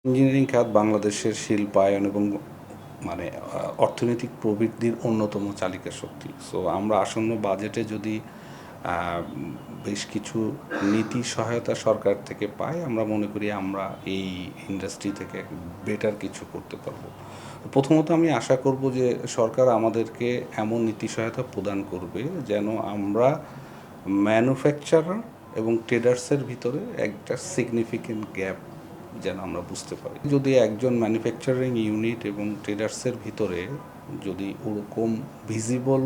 Engineering খাত বাংলাদেশের শিল্পায়ন এবং অর্থনৈতিক প্রবৃদ্ধির অন্যতম চালিকা শক্তি। সো আমরা আসন্ন বাজেটে যদি বেশ কিছু নীতি সহায়তা সরকার থেকে পাই, আমরা মনে করি আমরা এই ইন্ডাস্ট্রি থেকে বেটার কিছু করতে পারবো। প্রথমত আমি আশা করব যে সরকার আমাদেরকে এমন নীতি সহায়তা প্রদান করবে যেন আমরা ম্যানুফ্যাকচারার এবং ট্রেডার্সের ভিতরে একটা সিগনিফিকেন্ট গ্যাপ যেন আমরা বুঝতে পারি। যদি একজন ম্যানুফ্যাকচারিং ইউনিট এবং ট্রেডার্সের ভিতরে যদি ওরকম ভিজিবল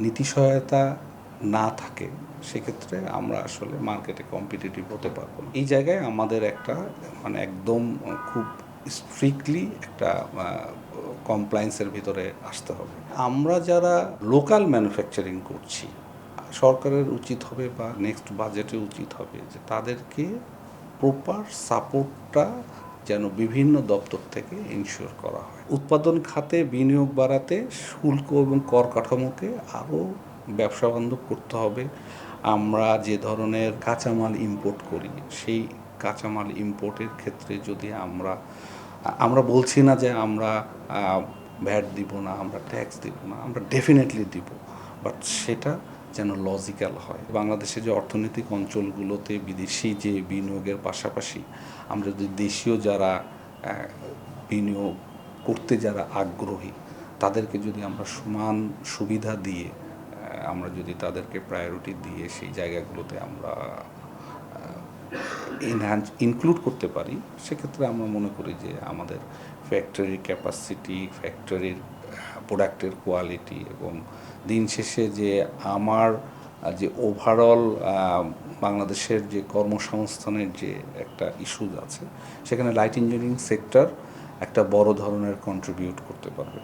নীতি সহায়তা না থাকে, সেক্ষেত্রে আমরা আসলে মার্কেটে কম্পিটিটিভ হতে পারবো না। এই জায়গায় আমাদের একটা একদম খুব স্ট্রিক্টলি একটা কমপ্লায়েন্সের ভিতরে আসতে হবে। আমরা যারা লোকাল ম্যানুফ্যাকচারিং করছি, সরকারের উচিত হবে বা নেক্সট বাজেটে উচিত হবে যে তাদেরকে প্রপার সাপোর্টটা যেন বিভিন্ন দপ্তর থেকে ইনশিওর করা হয়। উৎপাদন খাতে বিনিয়োগ বাড়াতে শুল্ক এবং কর কাঠামোকে আরও ব্যবসা বান্ধব করতে হবে। আমরা যে ধরনের কাঁচামাল ইম্পোর্ট করি, সেই কাঁচামাল ইম্পোর্টের ক্ষেত্রে যদি আমরা বলছি না যে আমরা ভ্যাট দিব না, আমরা ট্যাক্স দিব না, আমরা ডেফিনেটলি দিব, বাট সেটা যেন লজিক্যাল হয়। বাংলাদেশে যে অর্থনৈতিক অঞ্চলগুলোতে বিদেশি যে বিনিয়োগের পাশাপাশি আমরা যদি দেশীয় যারা বিনিয়োগ করতে যারা আগ্রহী, তাদেরকে যদি আমরা সমান সুবিধা দিয়ে আমরা যদি তাদেরকে প্রায়োরিটি দিয়ে সেই জায়গাগুলোতে আমরা ইনক্লুড করতে পারি, সেক্ষেত্রে আমরা মনে করি যে আমাদের ফ্যাক্টরির ক্যাপাসিটি, ফ্যাক্টরির প্রোডাক্টের কোয়ালিটি এবং দিন শেষে যে আমার যে ওভারঅল বাংলাদেশের যে কর্মসংস্থানের যে একটা ইস্যুজ আছে, সেখানে লাইট ইঞ্জিনিয়ারিং সেক্টর একটা বড় ধরনের কন্ট্রিবিউট করতে পারবে।